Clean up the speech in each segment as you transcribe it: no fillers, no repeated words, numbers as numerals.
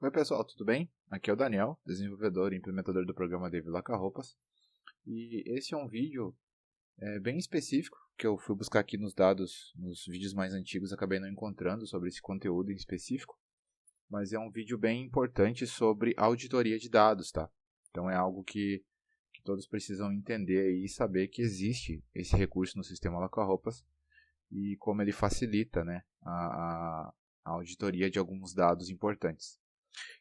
Oi pessoal, tudo bem? Aqui é o Daniel, desenvolvedor e implementador do programa Dev Laca-Roupas. E esse é um vídeo bem específico que eu fui buscar aqui nos dados, nos vídeos mais antigos, acabei não encontrando sobre esse conteúdo em específico. Mas é um vídeo bem importante sobre auditoria de dados, tá? Então é algo que todos precisam entender e saber que existe esse recurso no sistema Laca-Roupas e como ele facilita, né, a auditoria de alguns dados importantes.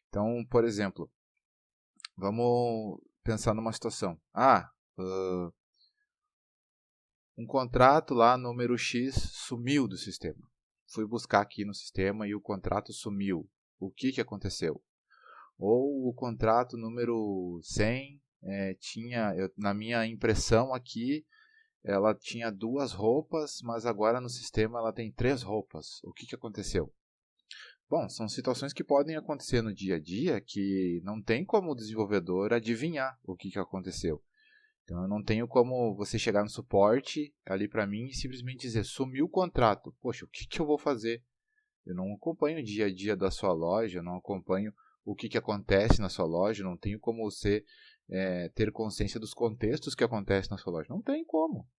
Então, por exemplo, vamos pensar numa situação. Um contrato lá, número X, sumiu do sistema. Fui buscar aqui no sistema e o contrato sumiu. O que aconteceu? Ou o contrato número 100 na minha impressão aqui, ela tinha 2 roupas, mas agora no sistema ela tem 3 roupas. O que aconteceu? Bom, são situações que podem acontecer no dia a dia que não tem como o desenvolvedor adivinhar o que aconteceu. Então eu não tenho como você chegar no suporte ali para mim e simplesmente dizer sumiu o contrato. Poxa, o que eu vou fazer? Eu não acompanho o dia a dia da sua loja, eu não acompanho o que acontece na sua loja, não tenho como você ter consciência dos contextos que acontecem na sua loja. Não tem como.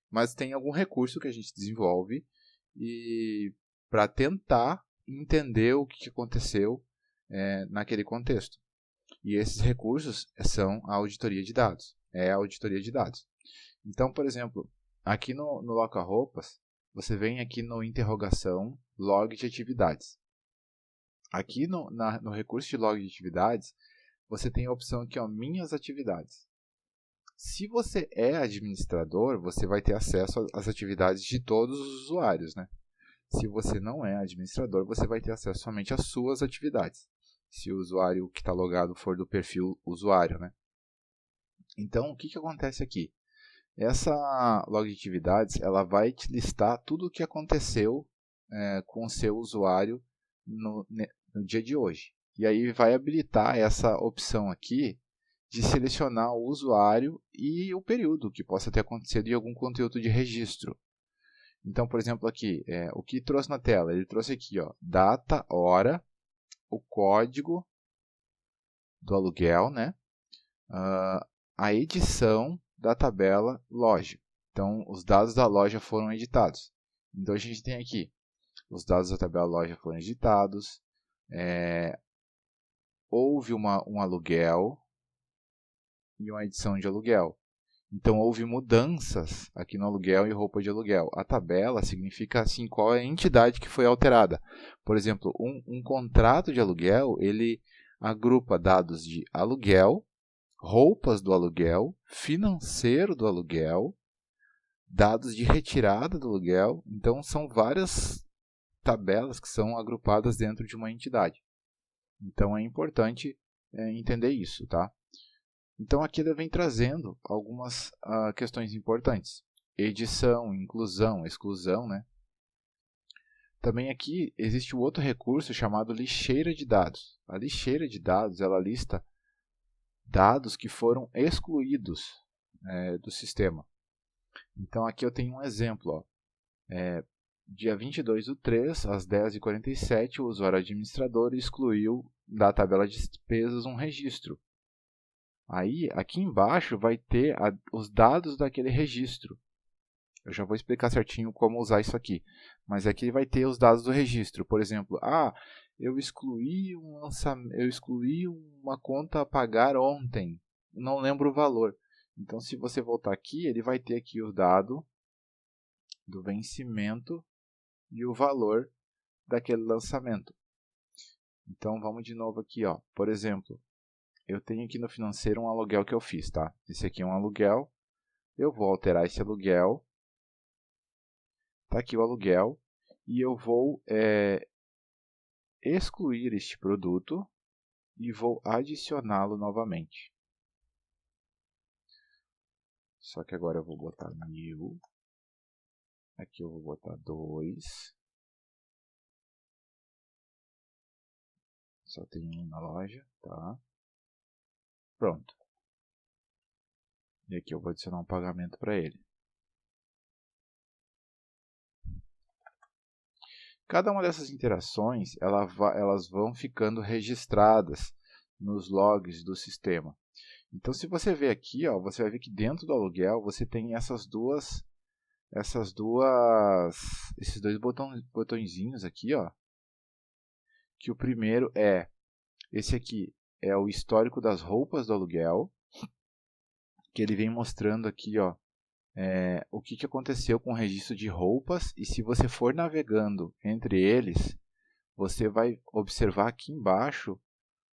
Mas tem algum recurso que a gente desenvolve e para tentar entender o que aconteceu naquele contexto. E esses recursos são a auditoria de dados. É a auditoria de dados. Então, por exemplo, aqui no Laca-Roupas, você vem aqui no interrogação log de atividades. Aqui no recurso de log de atividades, você tem a opção aqui, ó, minhas atividades. Se você é administrador, você vai ter acesso às atividades de todos os usuários, né? Se você não é administrador, você vai ter acesso somente às suas atividades. Se o usuário que está logado for do perfil usuário, né? Então, o que acontece aqui? Essa log de atividades, ela vai te listar tudo o que aconteceu com o seu usuário no dia de hoje. E aí vai habilitar essa opção aqui de selecionar o usuário e o período que possa ter acontecido em algum conteúdo de registro. Então, por exemplo, aqui, o que trouxe na tela? Ele trouxe aqui, ó, data, hora, o código do aluguel, né? A edição da tabela loja. Então, os dados da loja foram editados. Então, a gente tem aqui, os dados da tabela loja foram editados, houve um aluguel e uma edição de aluguel. Então, houve mudanças aqui no aluguel e roupa de aluguel. A tabela significa assim, qual é a entidade que foi alterada. Por exemplo, um contrato de aluguel, ele agrupa dados de aluguel, roupas do aluguel, financeiro do aluguel, dados de retirada do aluguel. Então, são várias tabelas que são agrupadas dentro de uma entidade. Então, é importante entender isso, tá? Então, aqui ele vem trazendo algumas questões importantes. Edição, inclusão, exclusão, né? Também aqui existe um outro recurso chamado lixeira de dados. A lixeira de dados, ela lista dados que foram excluídos do sistema. Então, aqui eu tenho um exemplo. Ó. Dia 22/3, às 10h47, o usuário administrador excluiu da tabela de despesas um registro. Aí, aqui embaixo vai ter os dados daquele registro. Eu já vou explicar certinho como usar isso aqui. Mas aqui vai ter os dados do registro. Por exemplo, eu excluí uma conta a pagar ontem. Não lembro o valor. Então, se você voltar aqui, ele vai ter aqui o dado do vencimento e o valor daquele lançamento. Então, vamos de novo aqui. Ó. Por exemplo, eu tenho aqui no financeiro um aluguel que eu fiz, tá? Esse aqui é um aluguel. Eu vou alterar esse aluguel. Está aqui o aluguel. E eu vou excluir este produto e vou adicioná-lo novamente. Só que agora eu vou botar 1000. Aqui eu vou botar 2. Só tem um na loja, tá? Pronto. E aqui eu vou adicionar um pagamento para ele. Cada uma dessas interações, elas vão ficando registradas nos logs do sistema. Então, se você ver aqui, ó, você vai ver que dentro do aluguel você tem esses dois botõezinhos aqui, ó, que o primeiro esse aqui é o histórico das roupas do aluguel, que ele vem mostrando aqui, ó, o que aconteceu com o registro de roupas, e se você for navegando entre eles, você vai observar aqui embaixo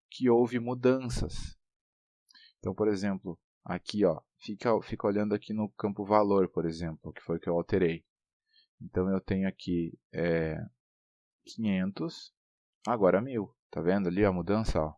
que houve mudanças. Então, por exemplo, aqui, ó, fica olhando aqui no campo valor, por exemplo, que foi o que eu alterei. Então, eu tenho aqui 500, agora 1000. Tá vendo ali a mudança? Ó?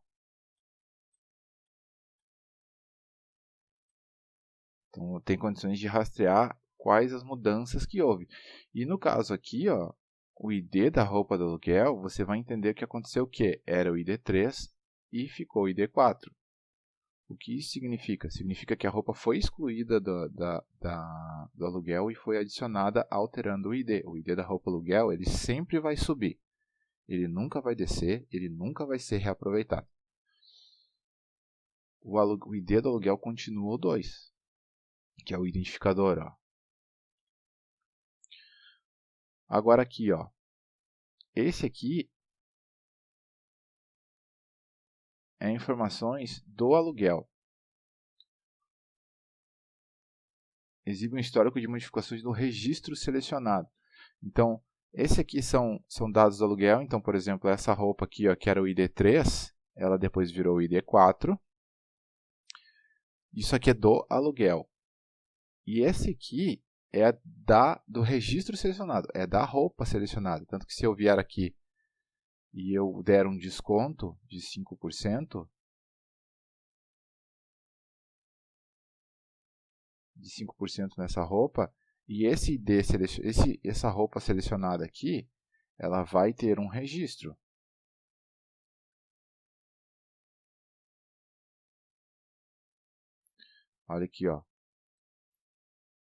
Então, tem condições de rastrear quais as mudanças que houve. E no caso aqui, ó, o ID da roupa do aluguel, você vai entender que aconteceu o quê? Era o ID 3 e ficou o ID 4. O que isso significa? Significa que a roupa foi excluída do aluguel e foi adicionada alterando o ID. O ID da roupa aluguel, ele sempre vai subir. Ele nunca vai descer, ele nunca vai ser reaproveitado. O ID do aluguel continua o 2, que é o identificador. Ó. Agora aqui, ó, esse aqui é informações do aluguel. Exibe um histórico de modificações do registro selecionado. Então, esse aqui são dados do aluguel. Então, por exemplo, essa roupa aqui, ó, que era o ID 3, ela depois virou o ID 4. Isso aqui é do aluguel. E esse aqui é do registro selecionado, é da roupa selecionada. Tanto que se eu vier aqui e eu der um desconto de 5%, nessa roupa, e essa roupa selecionada aqui, ela vai ter um registro. Olha aqui, ó.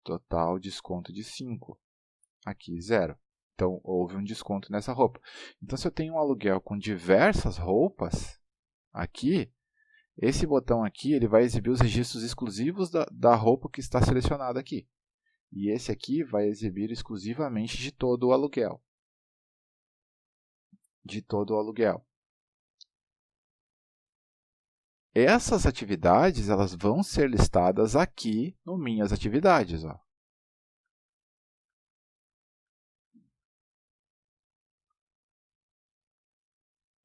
Total desconto de 5. Aqui 0. Então, houve um desconto nessa roupa. Então, se eu tenho um aluguel com diversas roupas, aqui, esse botão aqui ele vai exibir os registros exclusivos da roupa que está selecionada aqui. E esse aqui vai exibir exclusivamente de todo o aluguel. De todo o aluguel. Essas atividades elas vão ser listadas aqui no Minhas Atividades. Ó.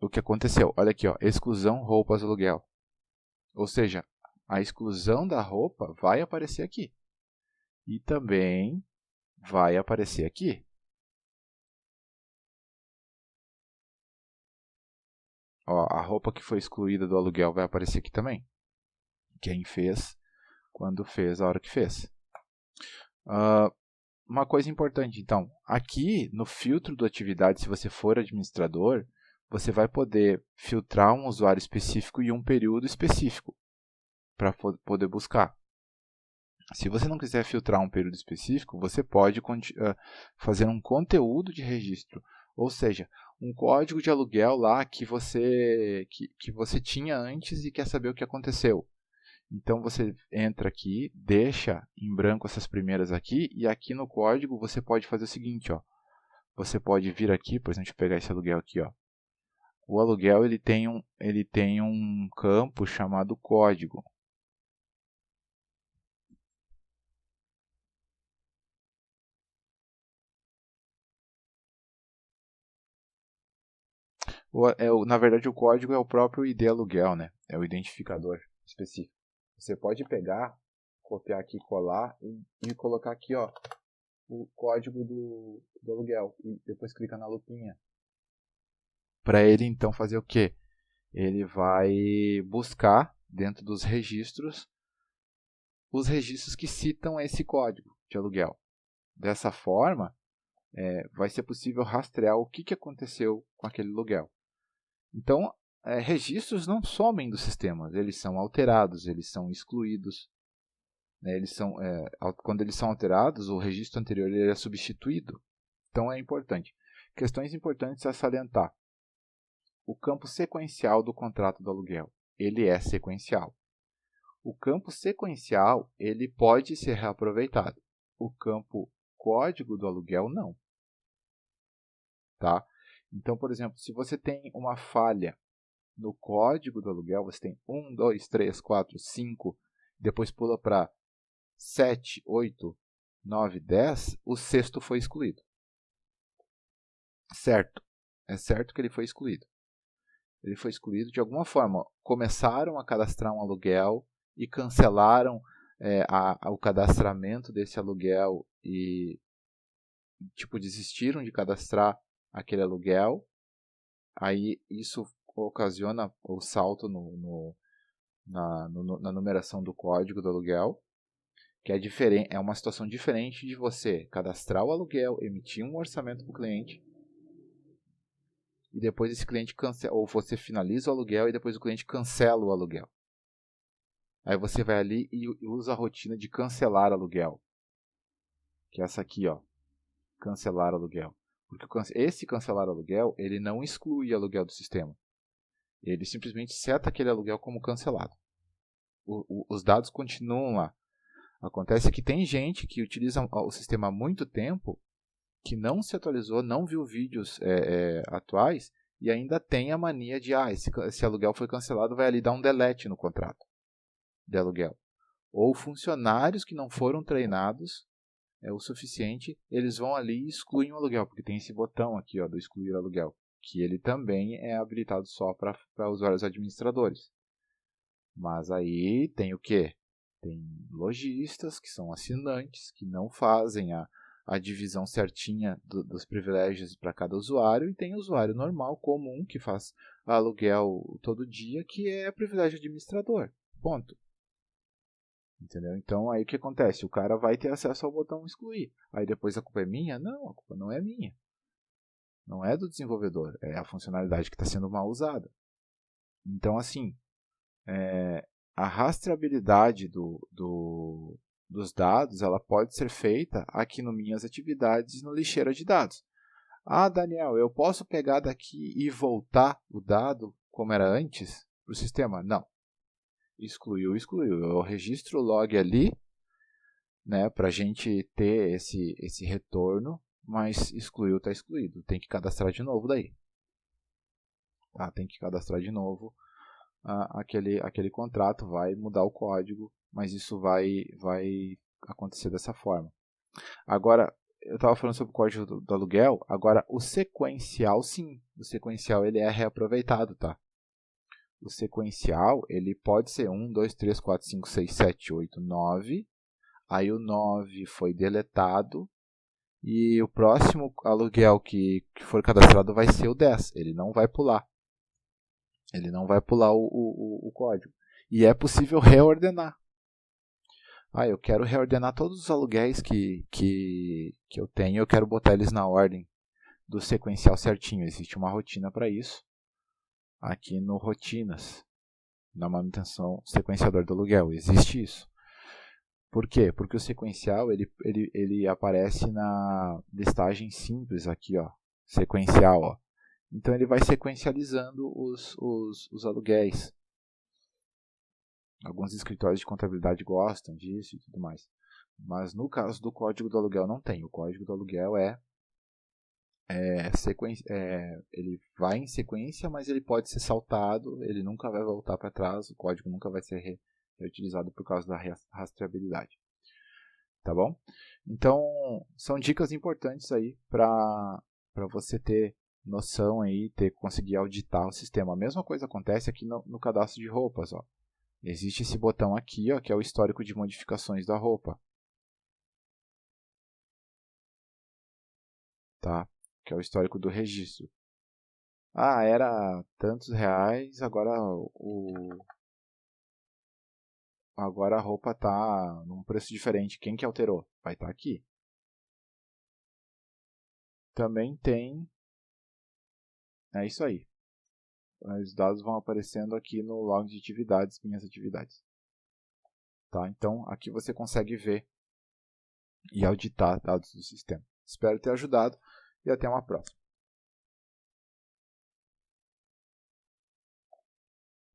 O que aconteceu? Olha aqui, ó, exclusão roupas aluguel. Ou seja, a exclusão da roupa vai aparecer aqui. E também vai aparecer aqui. Ó, a roupa que foi excluída do aluguel vai aparecer aqui também. Quem fez, quando fez, a hora que fez. Uma coisa importante, então, aqui no filtro da atividade, se você for administrador, você vai poder filtrar um usuário específico e um período específico para poder buscar. Se você não quiser filtrar um período específico, você pode fazer um conteúdo de registro, ou seja, um código de aluguel lá que você tinha antes e quer saber o que aconteceu. Então, você entra aqui, deixa em branco essas primeiras aqui, e aqui no código você pode fazer o seguinte, ó. Você pode vir aqui, por exemplo, deixa eu pegar esse aluguel aqui, ó. O aluguel ele tem um campo chamado código. Na verdade, o código é o próprio ID aluguel, né? É o identificador específico. Você pode pegar, copiar aqui, colar e colocar aqui, ó, o código do aluguel e depois clica na lupinha. Para ele então fazer o quê? Ele vai buscar dentro dos registros os registros que citam esse código de aluguel. Dessa forma, vai ser possível rastrear o que aconteceu com aquele aluguel. Então, registros não somem do sistema, eles são alterados, eles são excluídos. Né? Quando eles são alterados, o registro anterior ele é substituído. Então, é importante. Questões importantes a salientar. O campo sequencial do contrato do aluguel, ele é sequencial. O campo sequencial, ele pode ser reaproveitado. O campo código do aluguel, não. Tá? Então, por exemplo, se você tem uma falha no código do aluguel, você tem 1, 2, 3, 4, 5, depois pula para 7, 8, 9, 10, o sexto foi excluído. Certo. É certo que ele foi excluído. Ele foi excluído de alguma forma. Começaram a cadastrar um aluguel e cancelaram o cadastramento desse aluguel e desistiram de cadastrar aquele aluguel. Aí isso ocasiona o salto na numeração do código do aluguel, que é uma situação diferente de você cadastrar o aluguel, emitir um orçamento para o cliente, e depois esse cliente cancela, ou você finaliza o aluguel e depois o cliente cancela o aluguel. Aí você vai ali e usa a rotina de cancelar aluguel, que é essa aqui, ó, cancelar aluguel. Porque esse cancelar aluguel, ele não exclui aluguel do sistema. Ele simplesmente seta aquele aluguel como cancelado. Os dados continuam lá. Acontece que tem gente que utiliza o sistema há muito tempo, que não se atualizou, não viu vídeos atuais e ainda tem a mania de esse aluguel foi cancelado, vai ali dar um delete no contrato de aluguel. Ou funcionários que não foram treinados o suficiente, eles vão ali e excluem o aluguel, porque tem esse botão aqui, ó, do excluir aluguel, que ele também é habilitado só para usuários administradores. Mas aí tem o quê? Tem lojistas que são assinantes, que não fazem a divisão certinha dos privilégios para cada usuário, e tem usuário normal, comum, que faz aluguel todo dia, que é privilégio administrador. Ponto. Entendeu? Então, aí o que acontece? O cara vai ter acesso ao botão excluir. Aí depois a culpa é minha? Não, a culpa não é minha. Não é do desenvolvedor. É a funcionalidade que está sendo mal usada. Então, assim, a rastreabilidade dos dados, ela pode ser feita aqui no Minhas Atividades no Lixeira de Dados. Ah, Daniel, eu posso pegar daqui e voltar o dado como era antes para o sistema? Não. Excluiu. Eu registro o log ali, né, para a gente ter esse retorno, mas excluiu, está excluído. Tem que cadastrar de novo daí. Tá? Tem que cadastrar de novo aquele contrato, vai mudar o código, mas isso vai acontecer dessa forma. Agora, eu estava falando sobre o código do aluguel, agora o sequencial, sim, o sequencial ele é reaproveitado, tá? O sequencial, ele pode ser 1, 2, 3, 4, 5, 6, 7, 8, 9. Aí o 9 foi deletado. E o próximo aluguel que for cadastrado vai ser o 10. Ele não vai pular. Ele não vai pular o código. E é possível reordenar. Eu quero reordenar todos os aluguéis que eu tenho. Eu quero botar eles na ordem do sequencial certinho. Existe uma rotina para isso. Aqui no Rotinas, na manutenção sequenciador do aluguel, existe isso. Por quê? Porque o sequencial ele aparece na listagem simples aqui, ó, sequencial. Ó. Então ele vai sequencializando os aluguéis. Alguns escritórios de contabilidade gostam disso e tudo mais. Mas no caso do código do aluguel não tem. O código do aluguel ele vai em sequência, mas ele pode ser saltado, ele nunca vai voltar para trás, o código nunca vai ser reutilizado por causa da rastreabilidade. Tá bom? Então, são dicas importantes aí para você ter noção aí, conseguir auditar o sistema. A mesma coisa acontece aqui no cadastro de roupas, ó. Existe esse botão aqui, ó, que é o histórico de modificações da roupa. Tá? Que é o histórico do registro. Era tantos reais, agora a roupa está num preço diferente. Quem que alterou? Vai estar aqui. Também tem... É isso aí. Os dados vão aparecendo aqui no log de atividades, minhas atividades. Tá? Então, aqui você consegue ver e auditar dados do sistema. Espero ter ajudado e até uma próxima.